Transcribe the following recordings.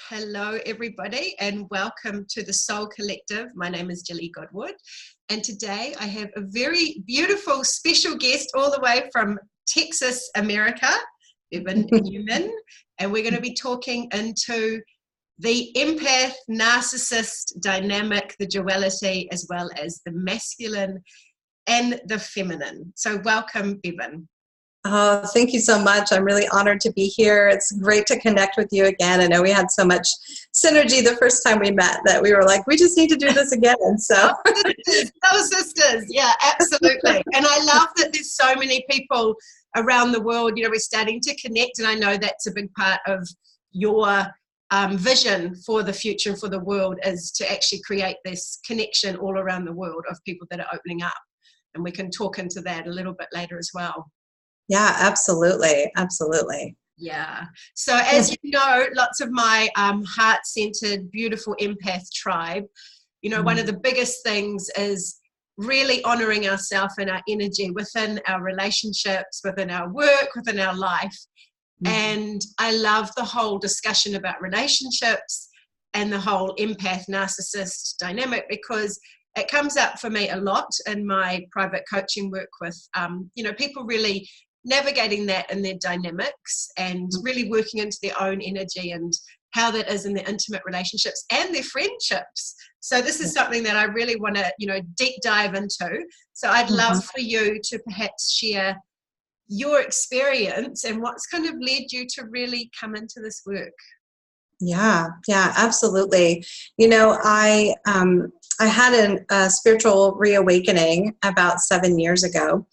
Hello, everybody, and welcome to the Soul Collective. My name is Jilly Godwood, and today I have a very beautiful special guest all the way from Texas, America, Bevin Niemann, and we're going to be talking into the empath narcissist dynamic, the duality, as well as the masculine and the feminine. So welcome, Bevin. Oh, thank you so much. I'm really honored to be here. It's great to connect with you again. I know we had so much synergy the first time we met that we were like, we just need to do this again. And so, sisters, yeah, absolutely. And I love that there's so many people around the world. You know, we're starting to connect, and I know that's a big part of your vision for the future and for the world, is to actually create this connection all around the world of people that are opening up. And we can talk into that a little bit later as well. Yeah, absolutely. Absolutely. Yeah. So as you know, lots of my heart-centered, beautiful empath tribe, you know, one of the biggest things is really honoring ourselves and our energy within our relationships, within our work, within our life. And I love the whole discussion about relationships and the whole empath narcissist dynamic, because it comes up for me a lot in my private coaching work with, you know, people really navigating that in their dynamics and really working into their own energy and how that is in their intimate relationships and their friendships. So this is something that I really want to, you know, deep dive into. So I'd love for you to perhaps share your experience and what's kind of led you to really come into this work. Yeah, absolutely. You know, I had a spiritual reawakening about 7 years ago.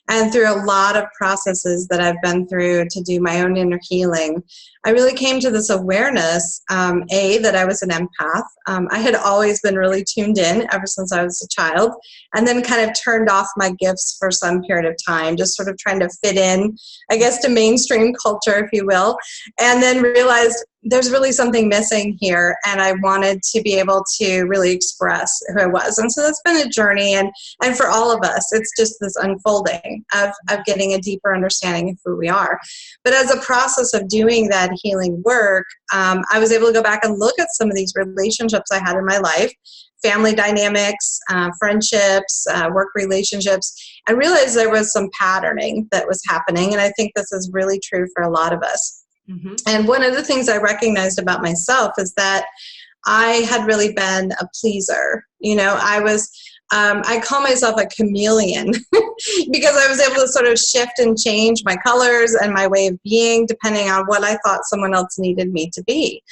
And through a lot of processes that I've been through to do my own inner healing, I really came to this awareness, that I was an empath. I had always been really tuned in ever since I was a child, and then kind of turned off my gifts for some period of time, just sort of trying to fit in, I guess, to mainstream culture, if you will, and then realized there's really something missing here, and I wanted to be able to really express who I was. And so that's been a journey, and for all of us, it's just this unfolding of getting a deeper understanding of who we are. But as a process of doing that healing work, I was able to go back and look at some of these relationships I had in my life, family dynamics, friendships, work relationships, and realize there was some patterning that was happening. And I think this is really true for a lot of us. And one of the things I recognized about myself is that I had really been a pleaser. You know, I call myself a chameleon because I was able to sort of shift and change my colors and my way of being depending on what I thought someone else needed me to be.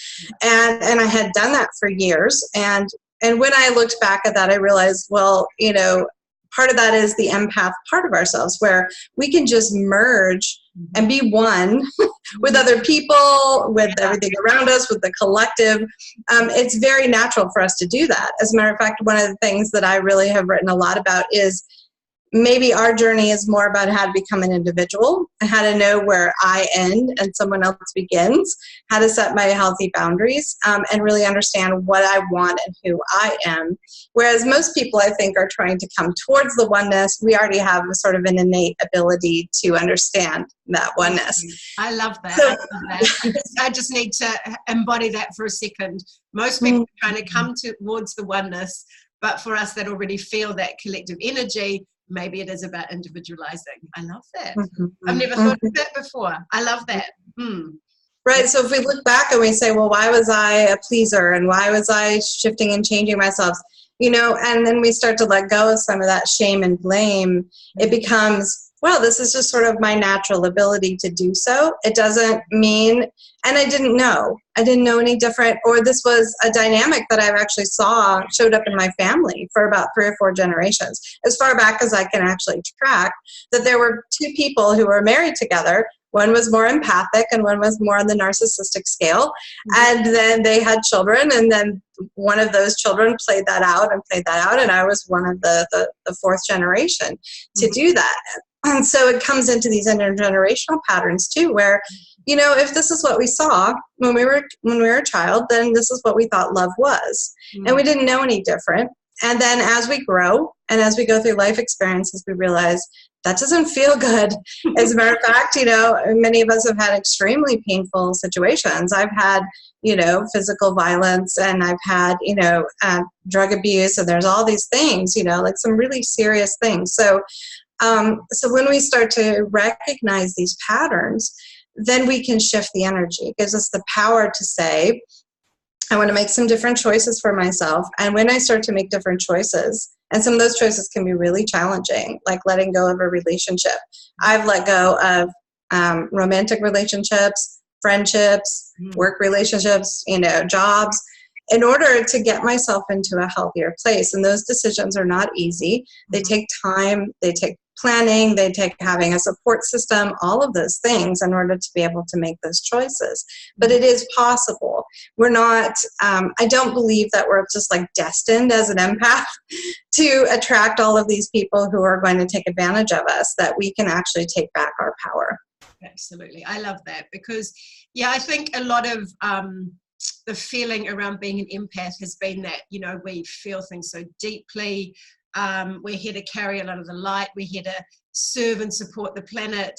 And I had done that for years. And when I looked back at that, I realized, well, you know, part of that is the empath part of ourselves, where we can just merge and be one with other people, with everything around us, with the collective. It's very natural for us to do that. As a matter of fact, one of the things that I really have written a lot about is maybe our journey is more about how to become an individual, how to know where I end and someone else begins, how to set my healthy boundaries, and really understand what I want and who I am. Whereas most people, I think, are trying to come towards the oneness. We already have a sort of an innate ability to understand that oneness. I love that. So, I love that. I just need to embody that for a second. Most people are trying to come towards the oneness, but for us that already feel that collective energy, maybe it is about individualizing. I love that. I've never thought of that before. I love that. Right. So if we look back and we say, well, why was I a pleaser and why was I shifting and changing myself? You know, and then we start to let go of some of that shame and blame. It becomes, well, this is just sort of my natural ability to do so. It doesn't mean, and I didn't know any different, or this was a dynamic that I've actually showed up in my family for about 3 or 4 generations, as far back as I can actually track, that there were 2 people who were married together. One was more empathic and one was more on the narcissistic scale. And then they had children, and then one of those children played that out, and I was one of the 4th generation to do that. And so it comes into these intergenerational patterns too, where, you know, if this is what we saw when we were a child, then this is what we thought love was. And we didn't know any different. And then as we grow and as we go through life experiences, we realize that doesn't feel good. As a matter of fact, many of us have had extremely painful situations. I've had, physical violence, and I've had, drug abuse, and there's all these things, like some really serious things. So when we start to recognize these patterns, then we can shift the energy. It gives us the power to say, I want to make some different choices for myself. And when I start to make different choices, and some of those choices can be really challenging, like letting go of a relationship. I've let go of romantic relationships, friendships, work relationships, jobs, in order to get myself into a healthier place. And those decisions are not easy. They take time, they take planning, they take having a support system, all of those things in order to be able to make those choices. But it is possible. We're not, I don't believe that we're just like destined as an empath to attract all of these people who are going to take advantage of us, that we can actually take back our power. Absolutely. I love that because, I think a lot of the feeling around being an empath has been that, we feel things so deeply. We're here to carry a lot of the light. We're here to serve and support the planet.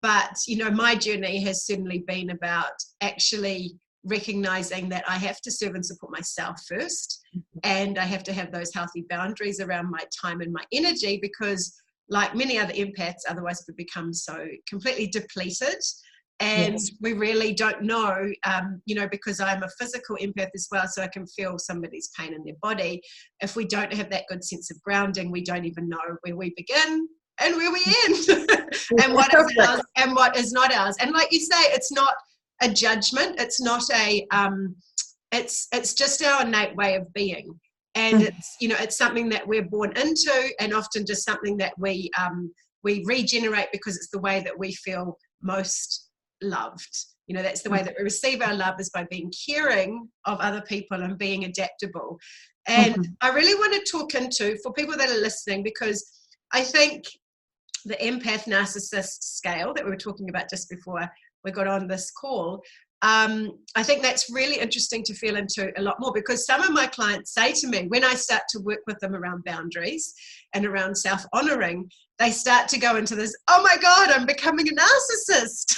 But, my journey has certainly been about actually recognizing that I have to serve and support myself first. And I have to have those healthy boundaries around my time and my energy, because like many other empaths, otherwise we become so completely depleted. And we really don't know, because I'm a physical empath as well, so I can feel somebody's pain in their body. If we don't have that good sense of grounding, we don't even know where we begin and where we end and what is ours and what is not ours. And like you say, it's not a judgment. It's not a, it's just our innate way of being. And it's, it's something that we're born into, and often just something that we regenerate because it's the way that we feel most loved. That's the way that we receive our love, is by being caring of other people and being adaptable. And I really want to talk into, for people that are listening, because I think the empath narcissist scale that we were talking about just before we got on this call, I think that's really interesting to feel into a lot more, because some of my clients say to me, when I start to work with them around boundaries and around self-honoring, they start to go into this, oh my God, I'm becoming a narcissist.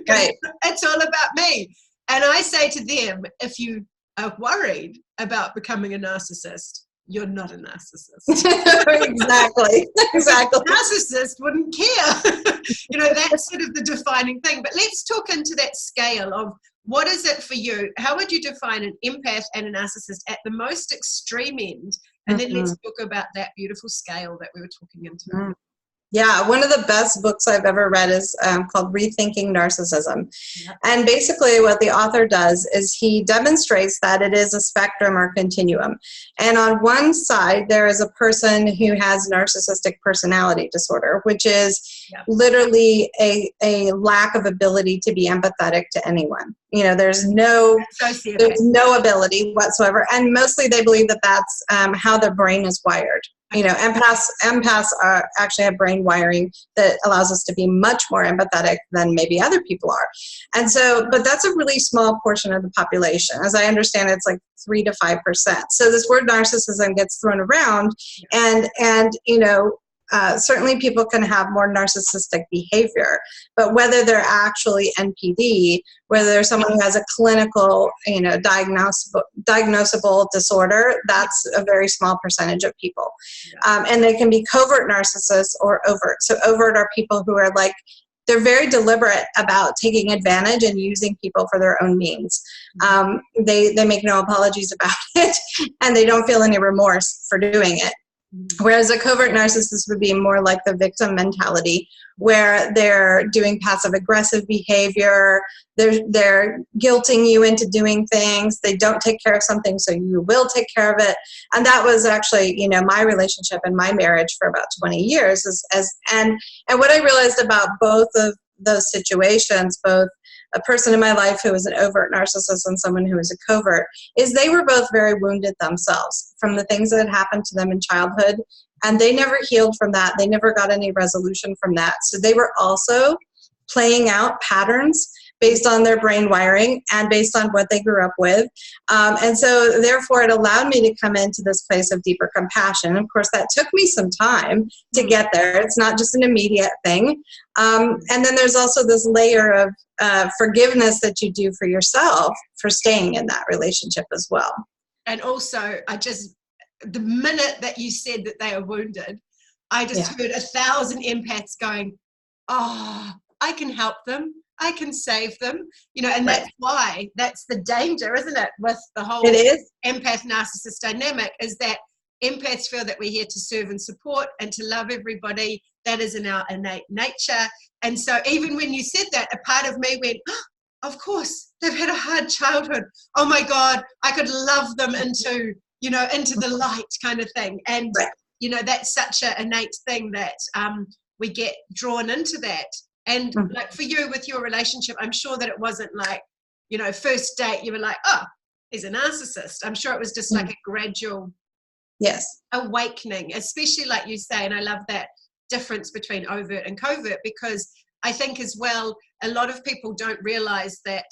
Right. It's all about me. And I say to them, if you are worried about becoming a narcissist, you're not a narcissist. Exactly. A narcissist wouldn't care. That's sort of the defining thing. But let's talk into that scale of, what is it for you? How would you define an empath and a narcissist at the most extreme end? And then let's talk about that beautiful scale that we were talking into. Yeah, one of the best books I've ever read is called Rethinking Narcissism. Yep. And basically what the author does is he demonstrates that it is a spectrum or continuum. And on one side, there is a person who has narcissistic personality disorder, which is literally a lack of ability to be empathetic to anyone. There's no ability whatsoever. And mostly they believe that that's how their brain is wired. Empaths actually have brain wiring that allows us to be much more empathetic than maybe other people are. And so, but that's a really small portion of the population. As I understand, it's like 3 to 5%. So this word narcissism gets thrown around, and certainly people can have more narcissistic behavior, but whether they're actually NPD, whether they're someone who has a clinical, diagnosable disorder, that's a very small percentage of people. And they can be covert narcissists or overt. So overt are people who are like, they're very deliberate about taking advantage and using people for their own means. They make no apologies about it, and they don't feel any remorse for doing it. Whereas a covert narcissist would be more like the victim mentality, where they're doing passive aggressive behavior, they're guilting you into doing things, they don't take care of something, so you will take care of it. And that was actually, my relationship and my marriage for about 20 years. And what I realized about both of those situations, both a person in my life who was an overt narcissist and someone who was a covert, is they were both very wounded themselves from the things that had happened to them in childhood, and they never healed from that. They never got any resolution from that. So they were also playing out patterns based on their brain wiring and based on what they grew up with. And so therefore it allowed me to come into this place of deeper compassion. Of course, that took me some time to get there. It's not just an immediate thing. And then there's also this layer of forgiveness that you do for yourself for staying in that relationship as well. And also, the minute that you said that they are wounded, I just heard 1,000 empaths going, oh, I can help them. I can save them. And that's the danger, isn't it, with the whole empath narcissist dynamic, is that empaths feel that we're here to serve and support and to love everybody. That is in our innate nature. And so even when you said that, a part of me went, oh, of course, they've had a hard childhood. Oh my God, I could love them into the light kind of thing. And, that's such an innate thing that we get drawn into that. And like for you with your relationship, I'm sure that it wasn't like, first date, you were like, oh, he's a narcissist. I'm sure it was just like a gradual awakening, especially like you say, and I love that difference between overt and covert, because I think as well, a lot of people don't realize that,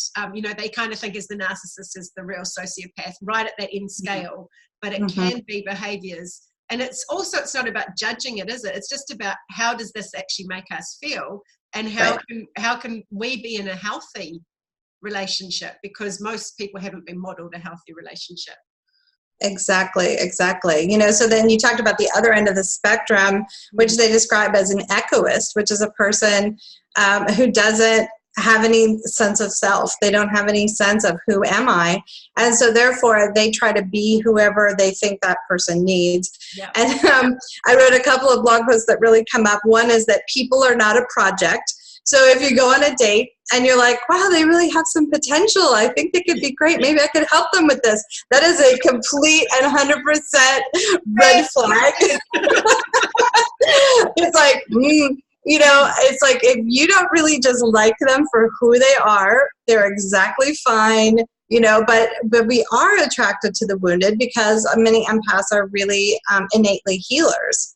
they kind of think as the narcissist is the real sociopath right at that end scale, but it can be behaviors. And it's not about judging it, is it? It's just about how does this actually make us feel, and how can we be in a healthy relationship, because most people haven't been modeled a healthy relationship. Exactly. So then you talked about the other end of the spectrum, which they describe as an egoist, which is a person who doesn't have any sense of self. They don't have any sense of who am I. And so therefore they try to be whoever they think that person needs. Yep. And I wrote a couple of blog posts that really come up. One is that people are not a project. So if you go on a date and you're like, wow, they really have some potential. I think they could be great. Maybe I could help them with this. That is a complete and 100% red flag. It's like, it's like if you don't really just like them for who they are, they're exactly fine. But we are attracted to the wounded because many empaths are really innately healers.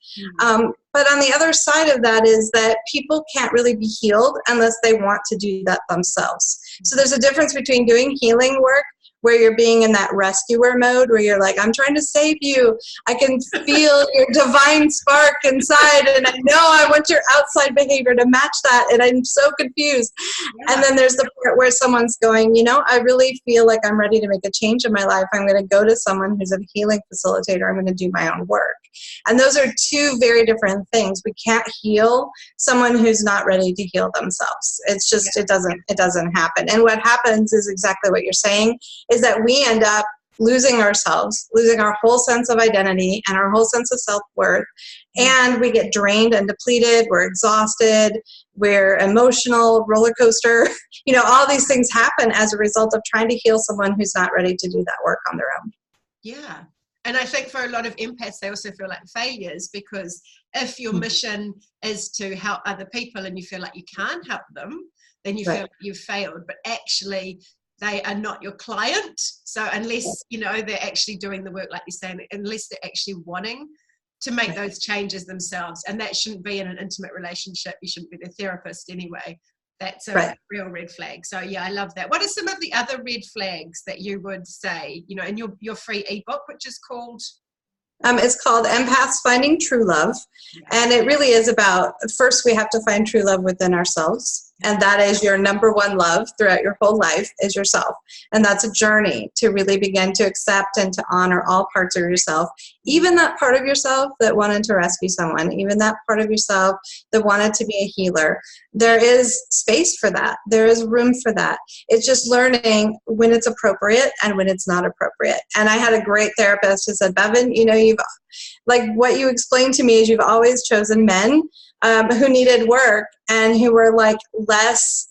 But on the other side of that is that people can't really be healed unless they want to do that themselves. So there's a difference between doing healing work where you're being in that rescuer mode, where you're like, I'm trying to save you. I can feel your divine spark inside, and I know I want your outside behavior to match that, and I'm so confused. Yeah. And then there's the part where someone's going, I really feel like I'm ready to make a change in my life. I'm going to go to someone who's a healing facilitator. I'm going to do my own work. And those are two very different things. We can't heal someone who's not ready to heal themselves. It's just, it doesn't happen. And what happens is exactly what you're saying, is that we end up losing ourselves, losing our whole sense of identity and our whole sense of self-worth. And we get drained and depleted. We're exhausted. We're emotional, roller coaster. All these things happen as a result of trying to heal someone who's not ready to do that work on their own. Yeah. And I think for a lot of empaths, they also feel like failures, because if your mission is to help other people and you feel like you can't help them, then you feel like you've failed. But actually, they are not your client. So unless, they're actually doing the work, like you're saying, unless they're actually wanting to make those changes themselves, and that shouldn't be in an intimate relationship. You shouldn't be the therapist anyway. That's a real red flag. So yeah, I love that. What are some of the other red flags that you would say, in your free ebook, which is called? It's called Empaths Finding True Love. And it really is about, first we have to find true love within ourselves. And that is your number one love throughout your whole life, is yourself. And that's a journey to really begin to accept and to honor all parts of yourself, even that part of yourself that wanted to rescue someone, even that part of yourself that wanted to be a healer. There is space for that. There is room for that. It's just learning when it's appropriate and when it's not appropriate. And I had a great therapist who said, Bevin, you've, like what you explained to me is you've always chosen men who needed work and who were like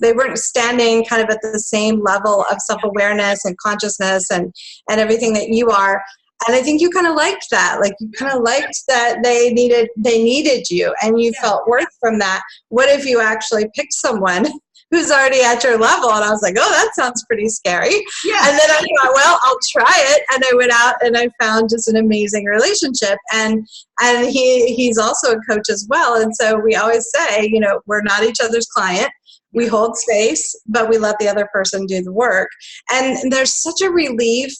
they weren't standing kind of at the same level of self-awareness and consciousness and everything that you are. And I think you kind of liked that. Like you kind of liked that they needed you and you felt worth from that. What if you actually picked someone who's already at your level? And I was like, oh, that sounds pretty scary. Yeah. And then I thought, well, I'll try it. And I went out and I found just an amazing relationship. And he's also a coach as well. And so we always say, we're not each other's client. We hold space, but we let the other person do the work. And there's such a relief.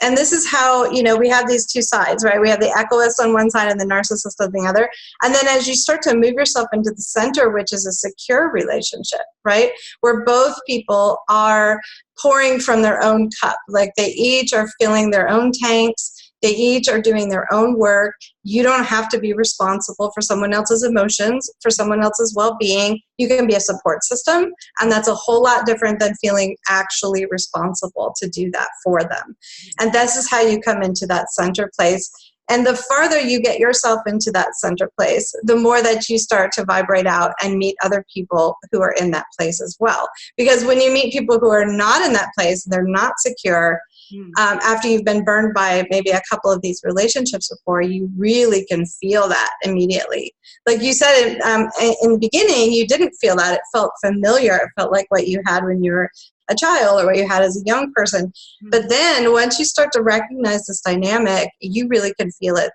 And this is how, we have these two sides, right? We have the egoist on one side and the narcissist on the other. And then as you start to move yourself into the center, which is a secure relationship, right? Where both people are pouring from their own cup. Like they each are filling their own tanks. They each are doing their own work. You don't have to be responsible for someone else's emotions, for someone else's well-being. You can be a support system, and that's a whole lot different than feeling actually responsible to do that for them. And this is how you come into that center place. And the farther you get yourself into that center place, the more that you start to vibrate out and meet other people who are in that place as well. Because when you meet people who are not in that place, they're not secure, after you've been burned by maybe a couple of these relationships before, you really can feel that immediately. Like you said, in the beginning, you didn't feel that. It felt familiar. It felt like what you had when you were a child or what you had as a young person. But then once you start to recognize this dynamic, you really can feel it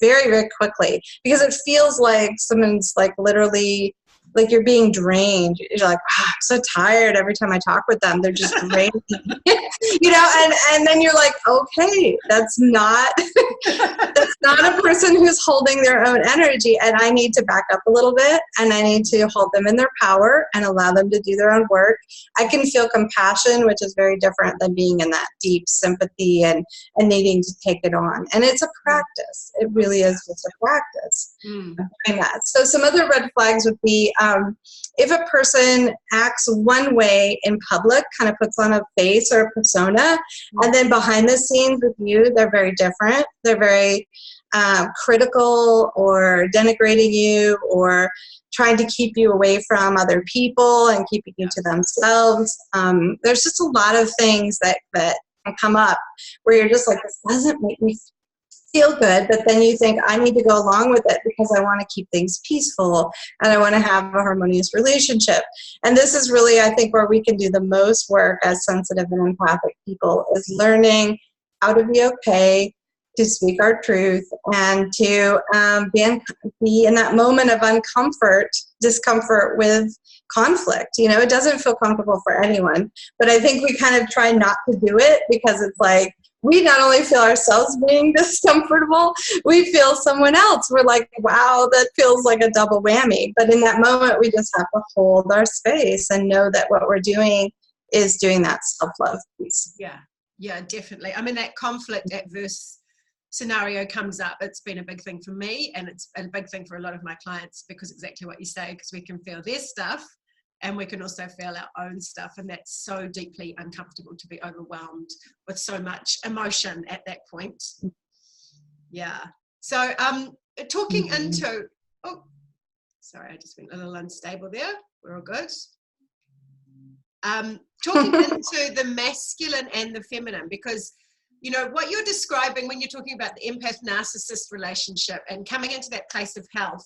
very, very quickly, because it feels like someone's like literally like you're being drained. You're like, I'm so tired every time I talk with them. They're just draining. And then you're like, okay, that's not a person who's holding their own energy. And I need to back up a little bit, and I need to hold them in their power and allow them to do their own work. I can feel compassion, which is very different than being in that deep sympathy and needing to take it on. And it's a practice. It really is just a practice of doing that. So some other red flags would be if a person acts one way in public, kind of puts on a face or a persona, and then behind the scenes with you, they're very different. They're very critical or denigrating you or trying to keep you away from other people and keeping you to themselves. There's just a lot of things that can come up where you're just like, this doesn't make me feel good, but then you think, I need to go along with it because I want to keep things peaceful and I want to have a harmonious relationship. And this is really, I think, where we can do the most work as sensitive and empathic people, is learning how to be okay, to speak our truth, and to be in that moment of discomfort with conflict. It doesn't feel comfortable for anyone, but I think we kind of try not to do it because it's like, we not only feel ourselves being discomfortable, we feel someone else. We're like, wow, that feels like a double whammy. But in that moment, we just have to hold our space and know that what we're doing is doing that self-love piece. Yeah, definitely. I mean, that conflict adverse scenario comes up. It's been a big thing for me, and it's a big thing for a lot of my clients, because exactly what you say, because we can feel their stuff and we can also feel our own stuff, and that's so deeply uncomfortable to be overwhelmed with so much emotion at that point. Yeah. So talking into, sorry, I just went a little unstable there. We're all good. Talking into the masculine and the feminine, because what you're describing when you're talking about the empath narcissist relationship and coming into that place of health.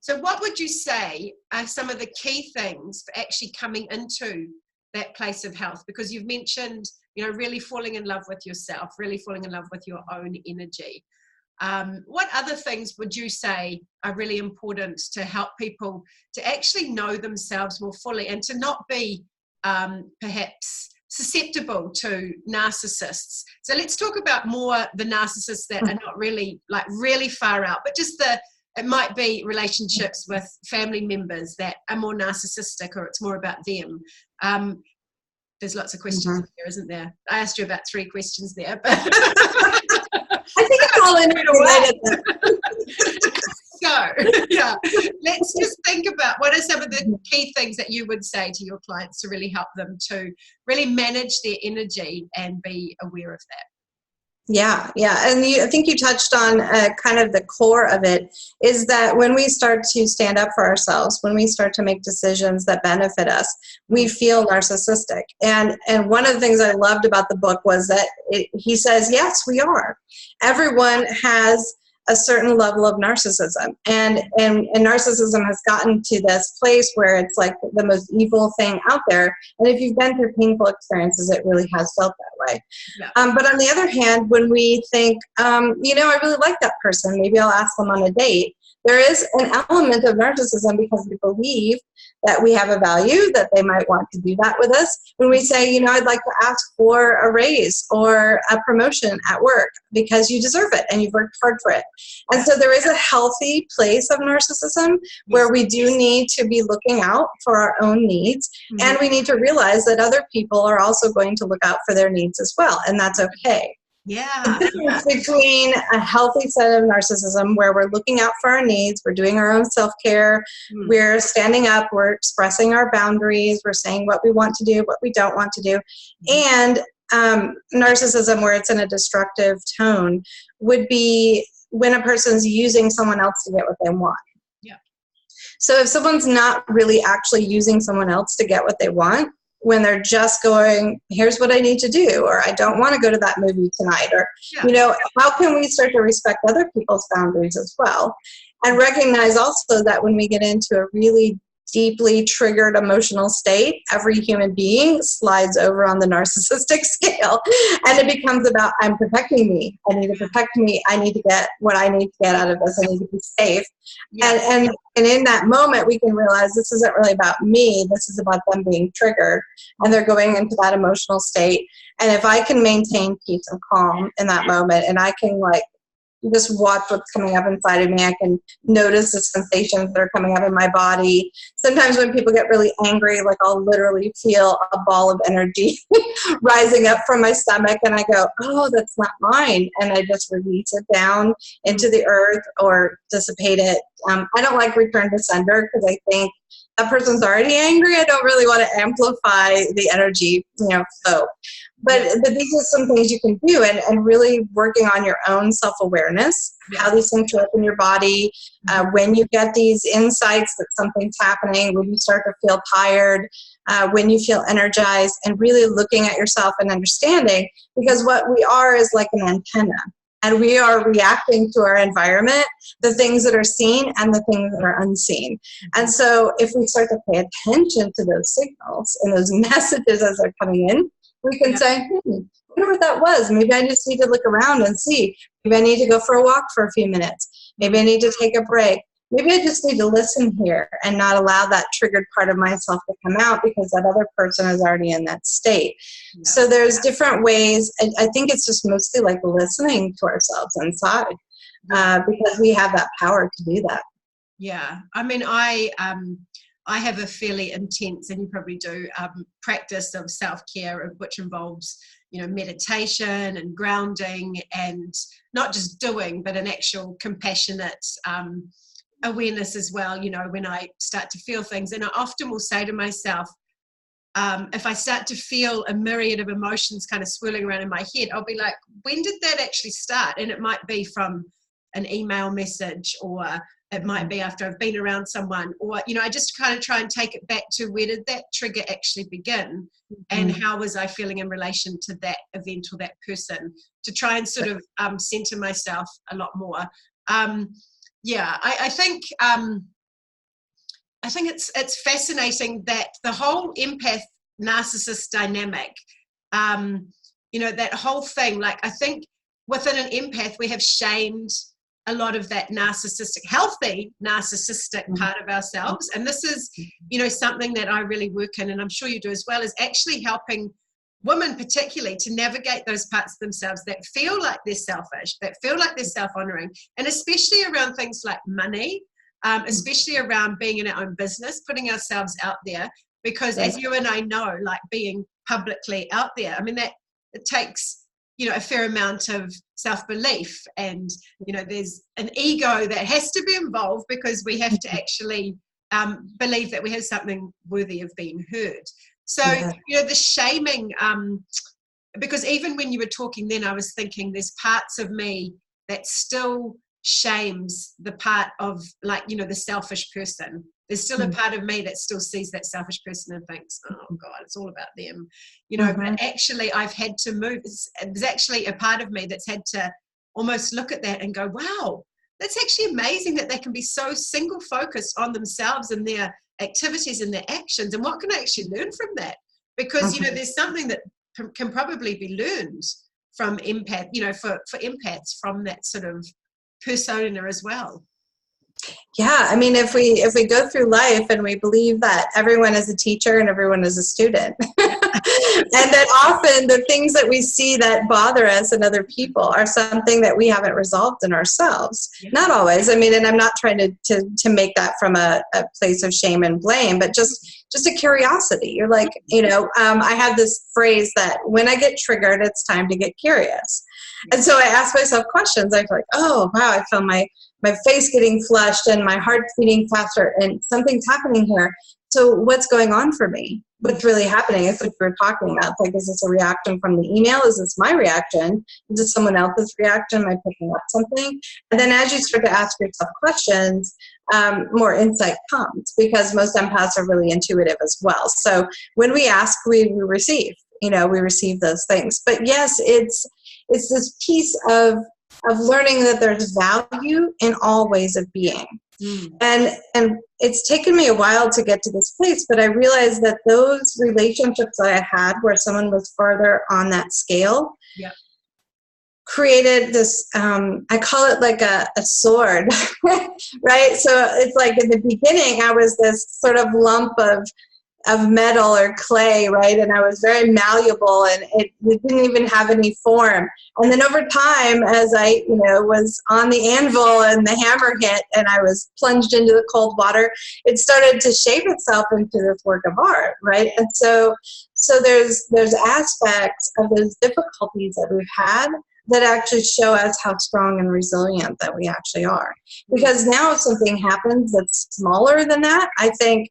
So what would you say are some of the key things for actually coming into that place of health? Because you've mentioned, really falling in love with yourself, really falling in love with your own energy. What other things would you say are really important to help people to actually know themselves more fully and to not be perhaps susceptible to narcissists? So let's talk about more the narcissists that are not really far out, but just it might be relationships with family members that are more narcissistic, or it's more about them. There's lots of questions there, isn't there? I asked you about 3 questions there, but I think it's all interrelated. So, yeah, let's just think about what are some of the key things that you would say to your clients to really help them to really manage their energy and be aware of that. Yeah. And I think you touched on kind of the core of it, is that when we start to stand up for ourselves, when we start to make decisions that benefit us, we feel narcissistic. And one of the things I loved about the book was that he says, yes, we are. Everyone has a certain level of narcissism, and narcissism has gotten to this place where it's like the most evil thing out there. And if you've been through painful experiences, it really has felt that way. Yeah. But on the other hand, when we think, I really like that person, maybe I'll ask them on a date, there is an element of narcissism because we believe that we have a value, that they might want to do that with us. When we say, I'd like to ask for a raise or a promotion at work because you deserve it and you've worked hard for it. And so there is a healthy place of narcissism where we do need to be looking out for our own needs. And we need to realize that other people are also going to look out for their needs as well. And that's okay. Yeah. The difference between a healthy set of narcissism where we're looking out for our needs, we're doing our own self-care, we're standing up, we're expressing our boundaries, we're saying what we want to do, what we don't want to do, and narcissism where it's in a destructive tone would be when a person's using someone else to get what they want. Yeah. So if someone's not really actually using someone else to get what they want, when they're just going, here's what I need to do, or I don't want to go to that movie tonight, or, how can we start to respect other people's boundaries as well? And recognize also that when we get into a really deeply triggered emotional state, every human being slides over on the narcissistic scale, and it becomes about, I'm protecting me. I need to protect me. I need to get what I need to get out of this. I need to be safe. And in that moment, we can realize this isn't really about me. This is about them being triggered, and they're going into that emotional state. And if I can maintain peace and calm in that moment, and I can just watch what's coming up inside of me. I can notice the sensations that are coming up in my body. Sometimes when people get really angry, I'll literally feel a ball of energy rising up from my stomach, and I go, oh, that's not mine. And I just release it down into the earth or dissipate it. I don't like return to sender because I think that person's already angry. I don't really want to amplify the energy, flow. But these are some things you can do, and really working on your own self-awareness, how these things show up in your body, when you get these insights that something's happening, when you start to feel tired, when you feel energized, and really looking at yourself and understanding, because what we are is like an antenna. And we are reacting to our environment, the things that are seen and the things that are unseen. And so if we start to pay attention to those signals and those messages as they're coming in, we can say, I wonder what that was. Maybe I just need to look around and see. Maybe I need to go for a walk for a few minutes. Maybe I need to take a break. Maybe I just need to listen here and not allow that triggered part of myself to come out because that other person is already in that state. Yeah. So there's different ways. I think it's just mostly like listening to ourselves inside because we have that power to do that. Yeah. I mean, I have a fairly intense, and you probably do, practice of self-care, which involves, meditation and grounding, and not just doing, but an actual compassionate awareness as well, when I start to feel things. And I often will say to myself, if I start to feel a myriad of emotions kind of swirling around in my head, I'll be like, when did that actually start? And it might be from an email message, or it might be after I've been around someone, or, I just kind of try and take it back to where did that trigger actually begin, and how was I feeling in relation to that event or that person, to try and sort of center myself a lot more. I think it's fascinating that the whole empath narcissist dynamic, that whole thing, I think within an empath we have shamed a lot of that healthy narcissistic part of ourselves. And this is, something that I really work in, and I'm sure you do as well, is actually helping women particularly to navigate those parts of themselves that feel like they're selfish, that feel like they're self-honoring, and especially around things like money, especially around being in our own business, putting ourselves out there, because as you and I know, being publicly out there, I mean, that it takes, a fair amount of self-belief, and, there's an ego that has to be involved because we have to actually believe that we have something worthy of being heard. So, the shaming, because even when you were talking then, I was thinking there's parts of me that still shames the part of the selfish person. There's still a part of me that still sees that selfish person and thinks, oh God, it's all about them, but actually I've had to move. There's actually a part of me that's had to almost look at that and go, wow, that's actually amazing that they can be so single focused on themselves and their activities and their actions, and what can I actually learn from that? Because there's something that can probably be learned from empath, for empaths, from that sort of persona as well. Yeah, I mean, if we go through life and we believe that everyone is a teacher and everyone is a student, and that often the things that we see that bother us in other people are something that we haven't resolved in ourselves. Yeah. Not always. I mean, and I'm not trying to make that from a place of shame and blame, but just a curiosity. You're like, I have this phrase that when I get triggered, it's time to get curious. And so I ask myself questions. I feel like, oh, wow, I feel my face getting flushed and my heart beating faster and something's happening here. So what's going on for me? What's really happening? It's what we were talking about. It's like, is this a reaction from the email? Is this my reaction? Is this someone else's reaction? Am I picking up something? And then as you start to ask yourself questions, more insight comes, because most empaths are really intuitive as well. So when we ask, we receive. We receive those things. But yes, it's this piece of learning that there's value in all ways of being. And it's taken me a while to get to this place, but I realized that those relationships that I had where someone was further on that scale created this, I call it like a sword, right? So it's like in the beginning, I was this sort of lump of metal or clay, right? And I was very malleable, and it didn't even have any form. And then over time, as I, was on the anvil and the hammer hit and I was plunged into the cold water, it started to shape itself into this work of art, right? And so there's aspects of those difficulties that we've had that actually show us how strong and resilient that we actually are. Because now if something happens that's smaller than that, I think,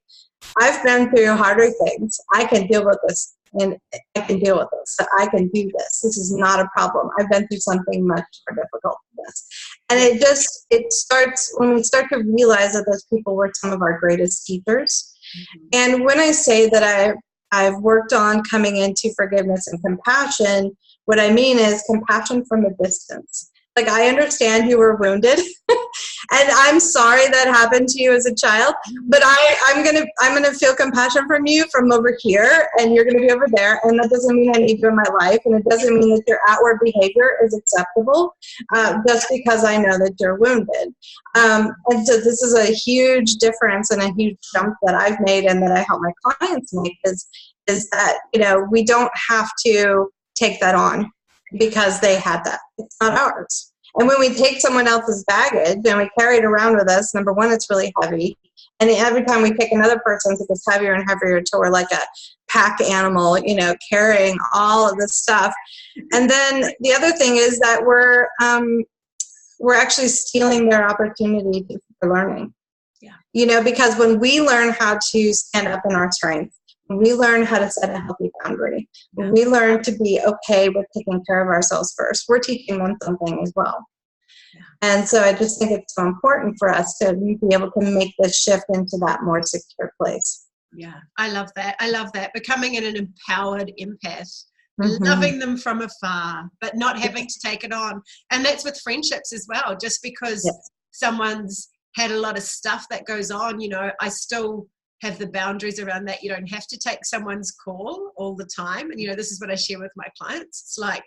I've been through harder things. I can deal with this, and I can deal with this. So I can do this. This is not a problem. I've been through something much more difficult than this. And it starts when we start to realize that those people were some of our greatest teachers. And when I say that I've worked on coming into forgiveness and compassion, what I mean is compassion from a distance. Like, I understand you were wounded, and I'm sorry that happened to you as a child, but I'm gonna feel compassion from you from over here, and you're gonna be over there, and that doesn't mean I need you in my life, and it doesn't mean that your outward behavior is acceptable, just because I know that you're wounded. And so this is a huge difference and a huge jump that I've made and that I help my clients make is that, we don't have to take that on because they had that. It's not ours. And when we take someone else's baggage and we carry it around with us, number one, it's really heavy. And every time we pick another person's, it gets heavier and heavier until we're like a pack animal, carrying all of this stuff. And then the other thing is that we're actually stealing their opportunity for learning. Yeah. Because when we learn how to stand up in our strength, when we learn how to set a healthy boundary, when we learn to be okay with taking care of ourselves first, we're teaching them something as well. And so I just think it's so important for us to be able to make this shift into that more secure place. Yeah, I love that. I love that. Becoming an empowered empath, loving them from afar, but not having to take it on. And that's with friendships as well. Just because someone's had a lot of stuff that goes on, I still have the boundaries around that. You don't have to take someone's call all the time. And, this is what I share with my clients. It's like,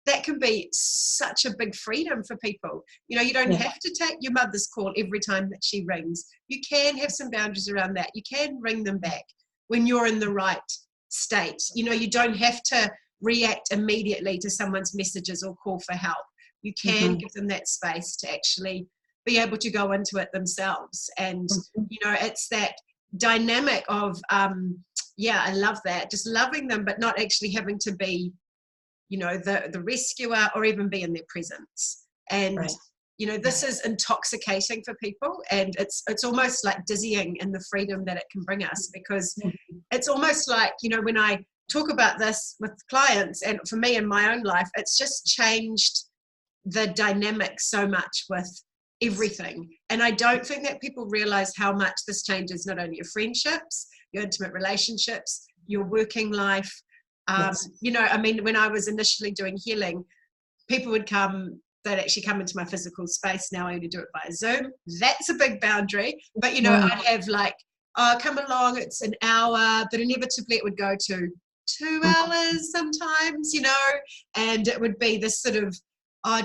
that can be such a big freedom for people. You don't have to take your mother's call every time that she rings. You can have some boundaries around that. You can ring them back when you're in the right state. You don't have to react immediately to someone's messages or call for help. You can give them that space to actually be able to go into it themselves. And, it's that dynamic of, I love that. Just loving them, but not actually having to be, the rescuer or even be in their presence. And, this is intoxicating for people, and it's almost like dizzying in the freedom that it can bring us, because it's almost like, when I talk about this with clients and for me in my own life, it's just changed the dynamic so much with everything. And I don't think that people realize how much this changes not only your friendships, your intimate relationships, your working life. When I was initially doing healing, people would they'd actually come into my physical space. Now I only do it via Zoom. That's a big boundary. But, I'd have like, come along, it's an hour, but inevitably it would go to 2 hours sometimes, and it would be this sort of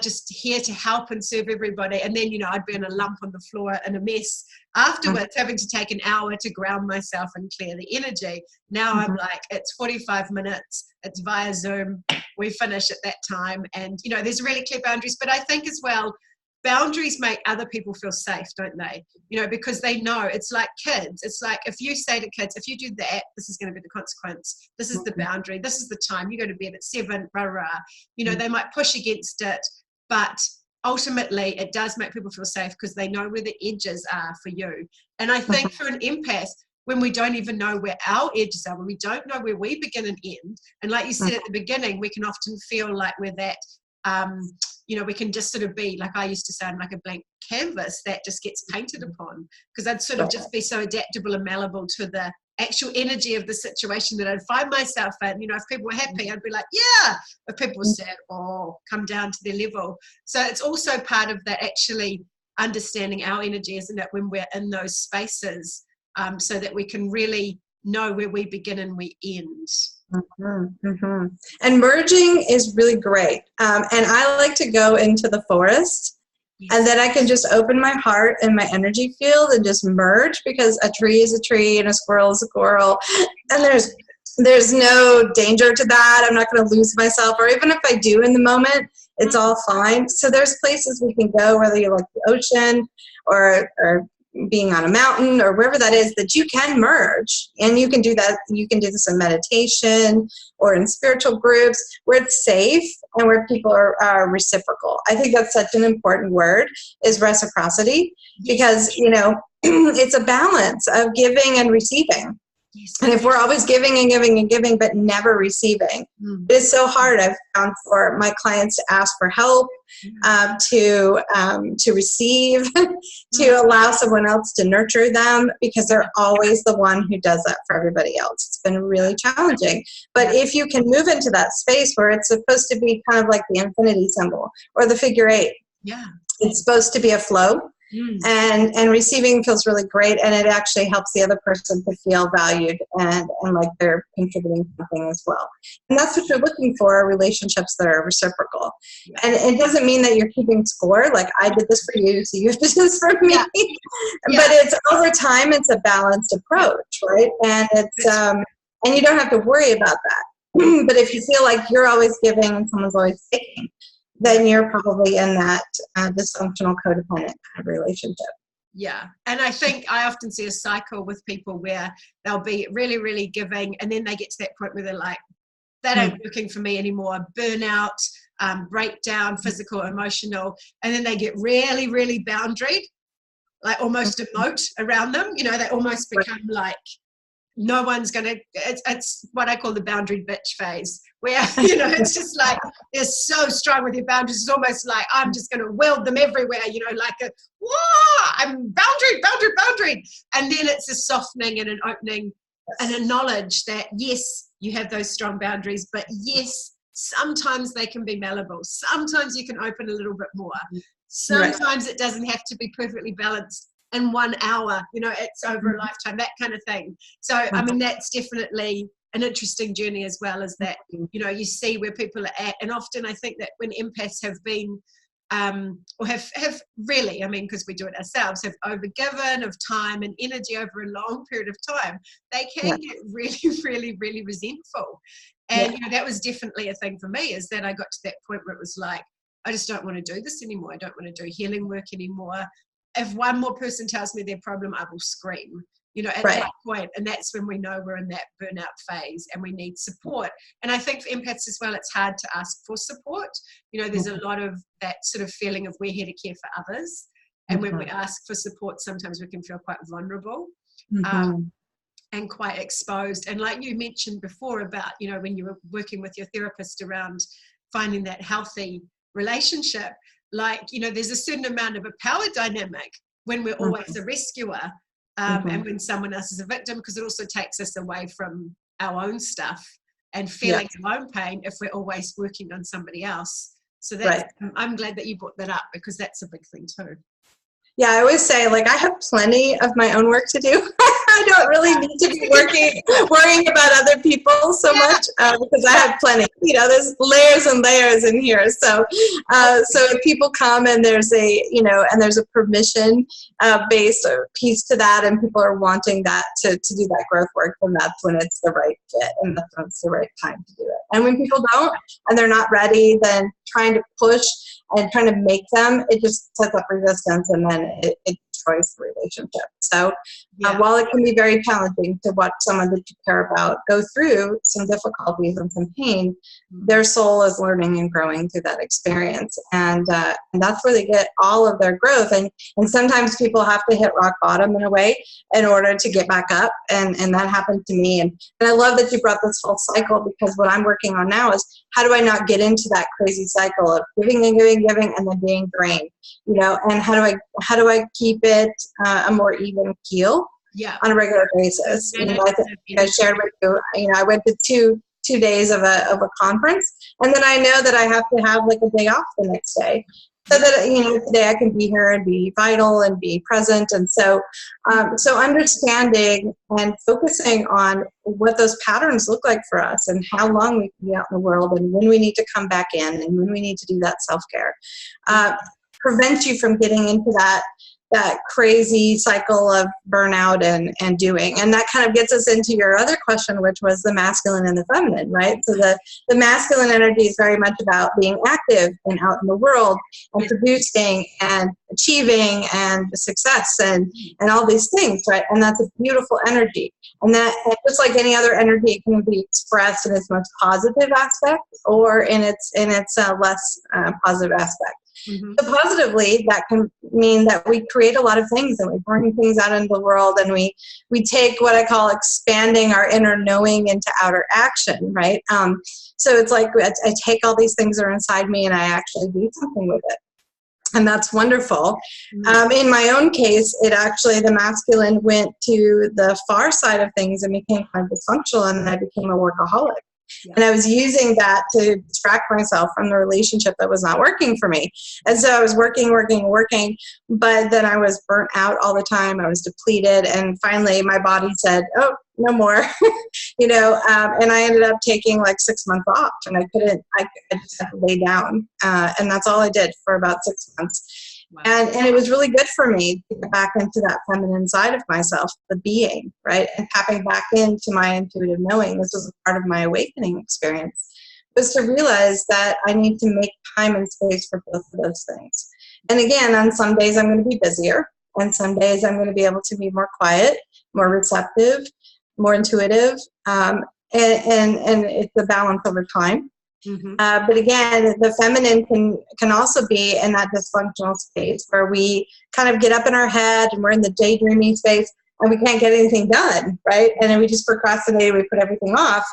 just here to help and serve everybody. And then, I'd be in a lump on the floor in a mess afterwards, having to take an hour to ground myself and clear the energy. Now I'm like, it's 45 minutes, it's via Zoom, we finish at that time. And, there's really clear boundaries. But I think as well, boundaries make other people feel safe, don't they? Because they know. It's like kids. It's like if you say to kids, if you do that, this is going to be the consequence. This is the boundary. This is the time. You go to bed at 7, rah, rah. They might push against it, but ultimately it does make people feel safe because they know where the edges are for you. And I think for an empath, when we don't even know where our edges are, when we don't know where we begin and end, and like you said at the beginning, we can often feel like we're that we can just sort of be, like I used to say, I'm like a blank canvas that just gets painted upon, because I'd sort of just be so adaptable and malleable to the actual energy of the situation that I'd find myself in. If people were happy, I'd be like, yeah. If people were sad, come down to their level. So it's also part of that, actually understanding our energy, isn't it, when we're in those spaces, so that we can really know where we begin and we end. And merging is really great. And I like to go into the forest, and then I can just open my heart and my energy field and just merge, because a tree is a tree and a squirrel is a squirrel. And there's no danger to that. I'm not going to lose myself, or even if I do in the moment, it's all fine. So there's places we can go, whether you like the ocean or being on a mountain or wherever that is, that you can merge. And you can do that. You can do this in meditation or in spiritual groups where it's safe and where people are reciprocal. I think that's such an important word, is reciprocity, because, it's a balance of giving and receiving. And if we're always giving and giving and giving, but never receiving, it's so hard, I've found, for my clients to ask for help, to receive, to allow someone else to nurture them, because they're always the one who does that for everybody else. It's been really challenging. But if you can move into that space where it's supposed to be kind of like the infinity symbol or the figure 8, it's supposed to be a flow. And receiving feels really great, and it actually helps the other person to feel valued and like they're contributing something as well. And that's what you're looking for, relationships that are reciprocal. And it doesn't mean that you're keeping score, like I did this for you, so you did this for me. But it's over time, it's a balanced approach, right? And it's and you don't have to worry about that. But if you feel like you're always giving and someone's always taking, then you're probably in that dysfunctional codependent kind of relationship. Yeah. And I think I often see a cycle with people where they'll be really, really giving, and then they get to that point where they're like, that ain't working for me anymore. Burnout, breakdown, physical, emotional. And then they get really, really boundaried, like almost a moat around them. They almost become like, no one's going to, it's what I call the boundary bitch phase, where, it's just like, they're so strong with your boundaries. It's almost like, I'm just going to weld them everywhere, like I'm boundary. And then it's a softening and an opening and a knowledge that, yes, you have those strong boundaries, but yes, sometimes they can be malleable. Sometimes you can open a little bit more. Sometimes it doesn't have to be perfectly balanced in 1 hour, it's over a lifetime, that kind of thing. So, I mean, that's definitely an interesting journey as well, as that, you see where people are at. And often I think that when empaths have been, or have really, because we do it ourselves, have overgiven of time and energy over a long period of time, they can get really, really, really resentful. And, that was definitely a thing for me, is that I got to that point where it was like, I just don't want to do this anymore. I don't want to do healing work anymore. If one more person tells me their problem, I will scream, at that point. And that's when we know we're in that burnout phase and we need support. And I think for empaths as well, it's hard to ask for support. There's a lot of that sort of feeling of we're here to care for others. And when we ask for support, sometimes we can feel quite vulnerable and quite exposed. And like you mentioned before about, when you were working with your therapist around finding that healthy relationship, like, there's a certain amount of a power dynamic when we're always a rescuer and when someone else is a victim, because it also takes us away from our own stuff and feeling our own pain if we're always working on somebody else. So that's, I'm glad that you brought that up, because that's a big thing too. Yeah, I always say, like, I have plenty of my own work to do. I don't really need to be worrying about other people so much because I have plenty. You know, there's layers and layers in here. So, so if people come and there's a, you know, and there's a permission based piece to that, and people are wanting that to do that growth work, then that's when it's the right fit, and that's when it's the right time to do it. And when people don't and they're not ready, then trying to push and trying to make them, it just sets up resistance, and then it destroys the relationship. So while it can be very challenging to watch someone that you care about go through some difficulties and some pain, their soul is learning and growing through that experience. And that's where they get all of their growth. And sometimes people have to hit rock bottom in a way in order to get back up. And that happened to me. And I love that you brought this whole cycle, because what I'm working on now is, how do I not get into that crazy cycle of giving and giving, giving, and then being drained? You know, and how do I keep it a more even keel on a regular basis? You know, I think I shared with you. You know, I went to two days of a conference, and then I know that I have to have like a day off the next day, so that, you know, today I can be here and be vital and be present. And so, so understanding and focusing on what those patterns look like for us, and how long we can be out in the world, and when we need to come back in, and when we need to do that self-care, prevents you from getting into that crazy cycle of burnout and doing. And that kind of gets us into your other question, which was the masculine and the feminine, right? So the masculine energy is very much about being active and out in the world and producing and achieving and success and all these things, right? And that's a beautiful energy. And that, just like any other energy, it can be expressed in its most positive aspect or in its less positive aspect. Mm-hmm. So positively, that can mean that we create a lot of things, and we bring things out into the world, and we take what I call expanding our inner knowing into outer action, right? So it's like I take all these things that are inside me, and I actually do something with it. And that's wonderful. Mm-hmm. In my own case, it actually, the masculine went to the far side of things and became kind of dysfunctional, and I became a workaholic. Yeah. And I was using that to distract myself from the relationship that was not working for me. And so I was working, but then I was burnt out all the time. I was depleted. And finally my body said, oh, no more, you know, and I ended up taking like 6 months off, and I just had to lay down. And that's all I did for about 6 months. Wow. And it was really good for me to get back into that feminine side of myself, the being, right? And tapping back into my intuitive knowing. This was a part of my awakening experience, was to realize that I need to make time and space for both of those things. And again, on some days I'm going to be busier, and some days I'm going to be able to be more quiet, more receptive, more intuitive, and it's a balance over time. Mm-hmm. But again, the feminine can also be in that dysfunctional space where we kind of get up in our head and we're in the daydreaming space and we can't get anything done, right? And then we just procrastinate, we put everything off,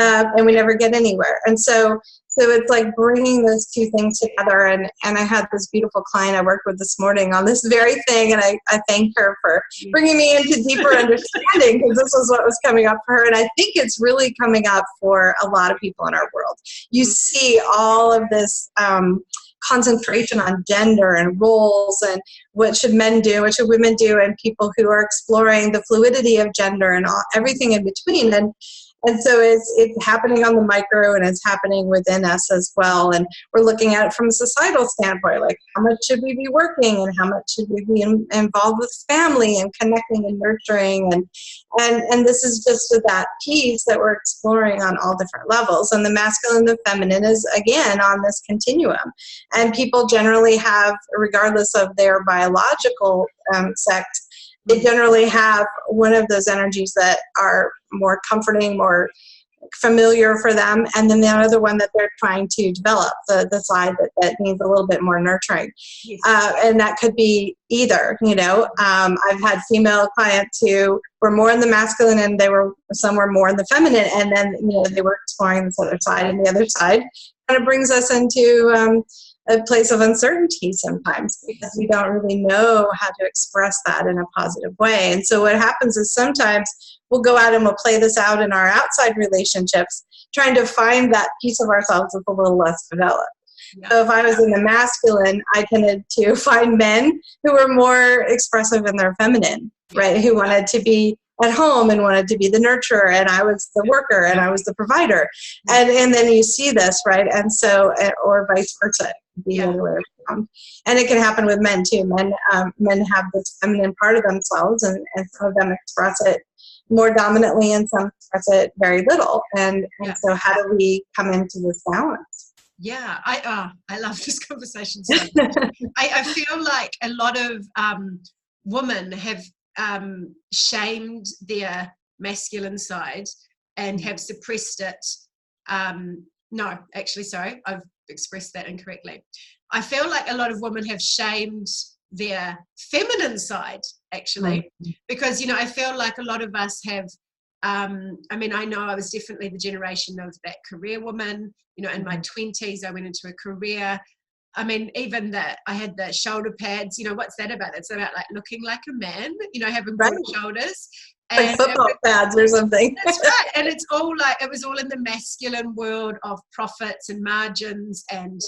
and we never get anywhere. And so it's like bringing those two things together. And I had this beautiful client I worked with this morning on this very thing, and I thanked her for bringing me into deeper understanding, because this was what was coming up for her. And I think it's really coming up for a lot of people in our world. You see all of this concentration on gender and roles, and what should men do, what should women do, and people who are exploring the fluidity of gender and everything in between. And so it's happening on the micro, and it's happening within us as well. And we're looking at it from a societal standpoint, like how much should we be working, and how much should we be involved with family and connecting and nurturing. And this is just that piece that we're exploring on all different levels. And the masculine and the feminine is, again, on this continuum. And people generally have, regardless of their biological sex, they generally have one of those energies that are more comforting, more familiar for them, and then the other one that they're trying to develop, the side that needs a little bit more nurturing. Yes. And that could be either, you know. I've had female clients who were more in the masculine, and some were more in the feminine, and then, you know, they were exploring this other side, and the other side kind of brings us into a place of uncertainty sometimes, because we don't really know how to express that in a positive way. And so what happens is sometimes we'll go out and we'll play this out in our outside relationships, trying to find that piece of ourselves that's a little less developed. Yeah. So if I was in the masculine, I tended to find men who were more expressive in their feminine, right? Who wanted to be at home and wanted to be the nurturer, and I was the worker and I was the provider. And then you see this, right? And so, or vice versa, the other way around. And it can happen with men too. Men have this feminine part of themselves, and some of them express it more dominantly and some express it very little. And so how do we come into this balance? Yeah, I love this conversation so much. I feel like a lot of women have shamed their masculine side and have suppressed it. No, actually, sorry, I've expressed that incorrectly. I feel like a lot of women have shamed their feminine side, actually, because, I feel like a lot of us have, I know I was definitely the generation of that career woman. In my 20s, I went into a career. Even that I had the shoulder pads, what's that about? It's about like looking like a man, having broad shoulders. Like football pads or something. That's right. And it's all it was all in the masculine world of profits and margins. And,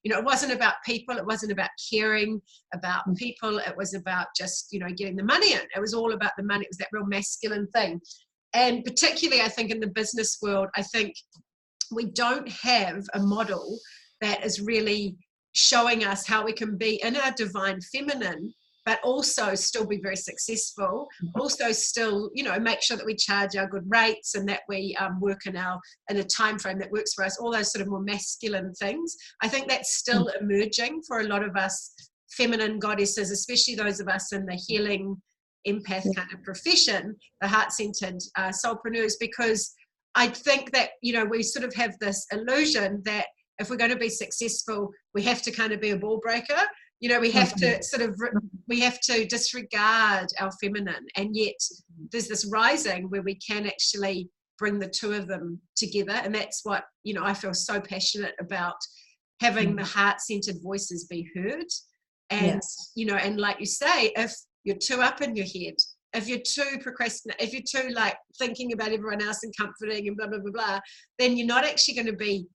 it wasn't about people. It wasn't about caring about people. It was about just, getting the money in. It was all about the money. It was that real masculine thing. And particularly, I think in the business world, I think we don't have a model that is really showing us how we can be in our divine feminine, but also still be very successful, also still, make sure that we charge our good rates and that we work in a time frame that works for us, all those sort of more masculine things. I think that's still emerging for a lot of us feminine goddesses, especially those of us in the healing empath kind of profession, the heart-centered soulpreneurs, because I think that, we sort of have this illusion that if we're going to be successful, we have to kind of be a ball breaker. We have to we have to disregard our feminine. And yet there's this rising where we can actually bring the two of them together. And that's what, I feel so passionate about, having the heart-centered voices be heard. And, and like you say, if you're too up in your head, if you're too procrastinating, if you're too thinking about everyone else and comforting and blah, blah, blah, blah, then you're not actually going to be,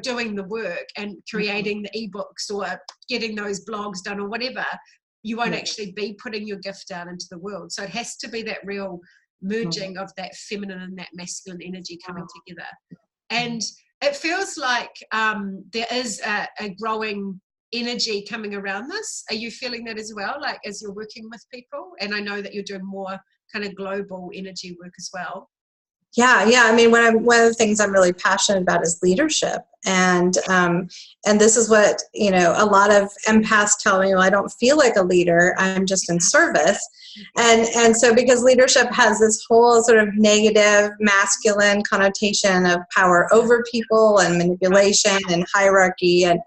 doing the work and creating the ebooks or getting those blogs done or whatever. You won't actually be putting your gift out into the world. So it has to be that real merging of that feminine and that masculine energy coming together. And it feels like there is a growing energy coming around this. Are you feeling that as well, as you're working with people? And I know that you're doing more kind of global energy work as well. Yeah. One of the things I'm really passionate about is leadership, and this is what a lot of empaths tell me. Well, I don't feel like a leader. I'm just in service, and so because leadership has this whole sort of negative masculine connotation of power over people and manipulation and hierarchy, and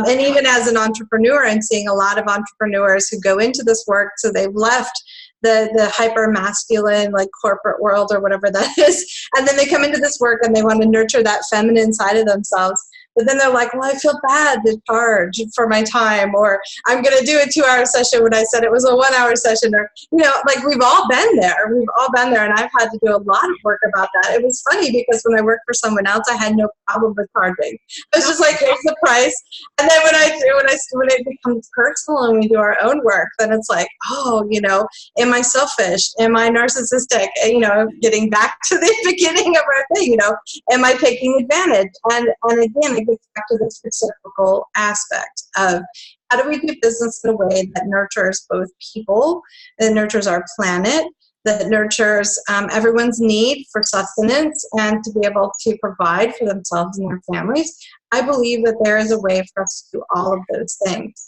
even as an entrepreneur, I'm seeing a lot of entrepreneurs who go into this work, so they've left the hyper masculine corporate world or whatever that is, and then they come into this work and they want to nurture that feminine side of themselves, but then they're like, well, I feel bad to charge for my time, or I'm going to do a 2-hour session when I said it was a 1-hour session, or we've all been there, and I've had to do a lot of work about that. It was funny because when I worked for someone else, I had no problem with charging. I was just like, here's the price. And then when it becomes personal and we do our own work, then it's like, oh, am I selfish? Am I narcissistic? Getting back to the beginning of our thing, am I taking advantage? And again, it gets back to this reciprocal aspect of how do we do business in a way that nurtures both people, that nurtures our planet, that nurtures everyone's need for sustenance and to be able to provide for themselves and their families. I believe that there is a way for us to do all of those things.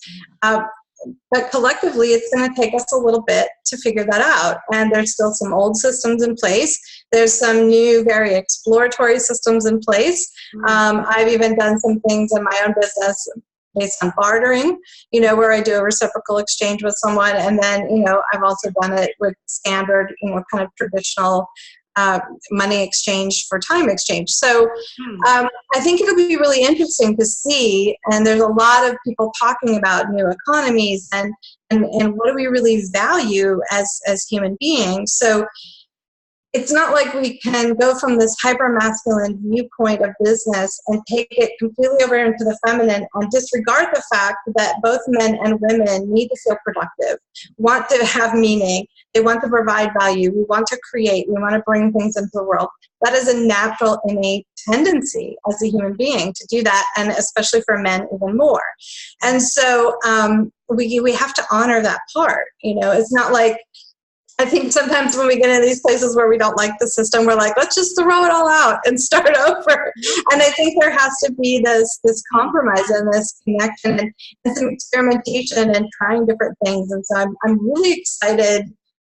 But collectively, it's going to take us a little bit to figure that out. And there's still some old systems in place. There's some new, very exploratory systems in place. I've even done some things in my own business based on bartering, where I do a reciprocal exchange with someone. And then, I've also done it with standard, kind of traditional money exchange for time exchange. So I think it'll be really interesting to see, and there's a lot of people talking about new economies and what do we really value as human beings. So it's not like we can go from this hyper-masculine viewpoint of business and take it completely over into the feminine and disregard the fact that both men and women need to feel productive, want to have meaning, they want to provide value, we want to create, we want to bring things into the world. That is a natural, innate tendency as a human being to do that, and especially for men even more. And so we have to honor that part. It's not like, I think sometimes when we get into these places where we don't like the system, we're like, let's just throw it all out and start over. And I think there has to be this compromise and this connection and some experimentation and trying different things. And so I'm really excited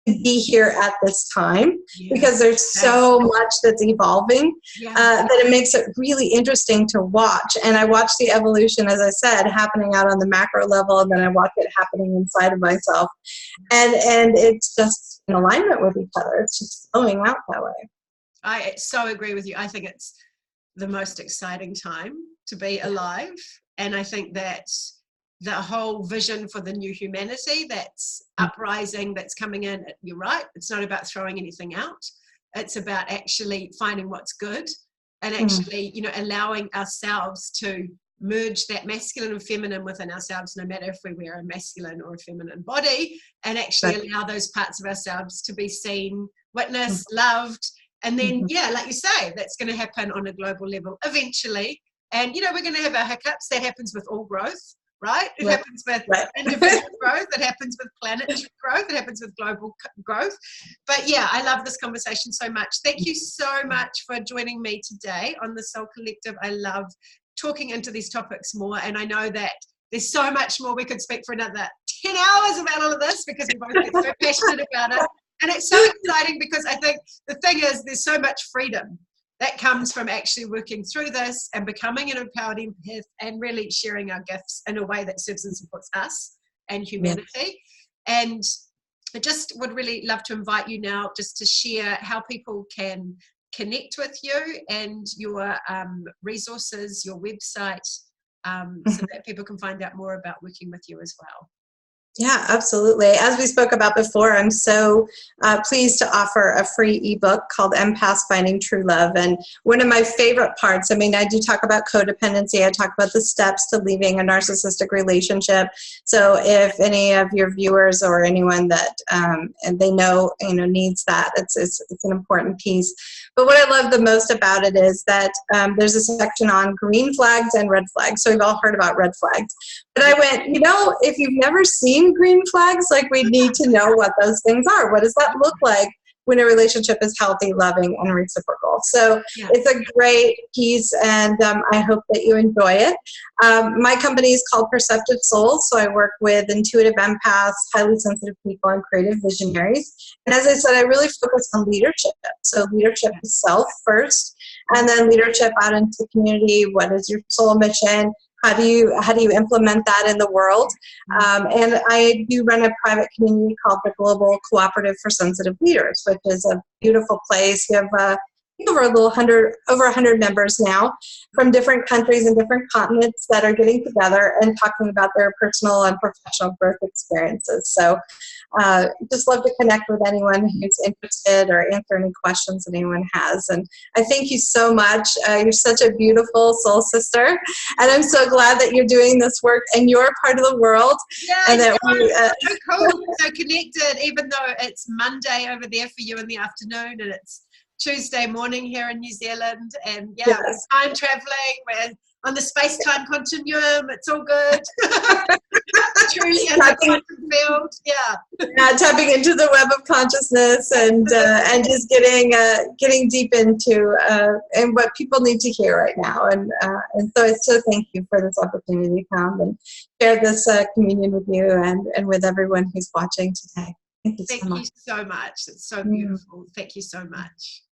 to be here at this time, because there's so much that's evolving that it makes it really interesting to watch. And I watch the evolution, as I said, happening out on the macro level, and then I watch it happening inside of myself. And it's just in alignment with each other. It's just flowing out that way. I so agree with you. I think it's the most exciting time to be alive. And I think that the whole vision for the new humanity that's uprising, that's coming in, you're right, it's not about throwing anything out. It's about actually finding what's good and actually, allowing ourselves to merge that masculine and feminine within ourselves, no matter if we wear a masculine or a feminine body, and actually allow those parts of ourselves to be seen, witnessed, loved. And then, like you say, that's going to happen on a global level eventually. And, we're going to have our hiccups. That happens with all growth. Right? It happens with individual growth. It happens with planetary growth. It happens with global growth. But I love this conversation so much. Thank you so much for joining me today on the Soul Collective. I love talking into these topics more. And I know that there's so much more. We could speak for another 10 hours about all of this, because we both get so passionate about it. And it's so exciting, because I think the thing is, there's so much freedom that comes from actually working through this and becoming an empowered empath and really sharing our gifts in a way that serves and supports us and humanity. And I just would really love to invite you now just to share how people can connect with you and your resources, your website, so that people can find out more about working with you as well. Yeah, absolutely. As we spoke about before, I'm so pleased to offer a free ebook called Empaths Finding True Love. And one of my favorite parts, I do talk about codependency. I talk about the steps to leaving a narcissistic relationship. So if any of your viewers or anyone that and they know needs that, it's an important piece. But what I love the most about it is that there's a section on green flags and red flags. So we've all heard about red flags. But I went, if you've never seen green flags, we need to know what those things are. What does that look like when a relationship is healthy, loving, and reciprocal? So it's a great piece, and I hope that you enjoy it. My company is called Perceptive Souls, so I work with intuitive empaths, highly sensitive people, and creative visionaries. And as I said, I really focus on leadership. So leadership is self first, and then leadership out into the community. What is your soul mission? How do you implement that in the world? And I do run a private community called the Global Cooperative for Sensitive Leaders, which is a beautiful place. We have over 100 members now from different countries and different continents that are getting together and talking about their personal and professional growth experiences. So just love to connect with anyone who's interested or answer any questions that anyone has. And I thank you so much. You're such a beautiful soul sister. And I'm so glad that you're doing this work in your part of the world. Yeah, and that so cool. So connected, even though it's Monday over there for you in the afternoon and it's Tuesday morning here in New Zealand, and we're time traveling, we're on the space-time continuum, it's all good. Truly in the quantum field, tapping into the web of consciousness and just getting deep into and what people need to hear right now, and so I so thank you for this opportunity to come and share this communion with you and with everyone who's watching today. Thank you so much. It's so beautiful. Thank you so much.